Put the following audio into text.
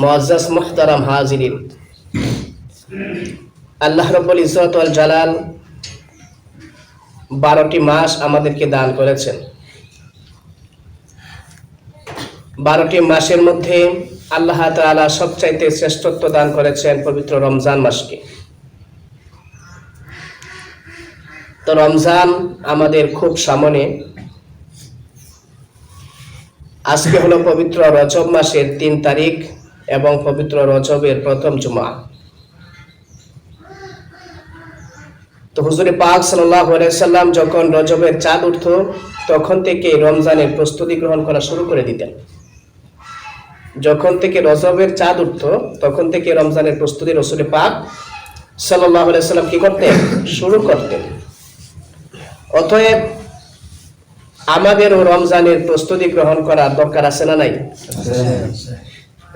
মুআজ্জাজ মুহতারাম হাজিরিন, আল্লাহ রাব্বুল ইজ্জত ওয়াল জালাল 12টি মাস আমাদেরকে দান করেছেন। 12টি মাসের মধ্যে আল্লাহ তাআলা সবচাইতে শ্রেষ্ঠত্ব দান করেছেন পবিত্র রমজান মাসকে। তো রমজান আমাদের খুব সামনে। আজকে হলো পবিত্র রজব মাসের 3 তারিখ এবং পবিত্র রজবের প্রথম জুমা। তো হুজুরে পাক সাল্লাল্লাহু আলাইহি সাল্লাম যখন রজবের চাঁদ উঠতো তখন থেকে রমজানের প্রস্তুতি গ্রহণ করা শুরু করে দিতেন। যখন থেকে রজবের চাঁদ উঠতো তখন থেকে রমজানের প্রস্তুতি রাসূল পাক সাল্লাল্লাহু আলাইহি সাল্লাম কি করতেন? শুরু করতেন। অতএব আমাদেরও রমজানের প্রস্তুতি গ্রহণ করার দরকার আছে না নাই?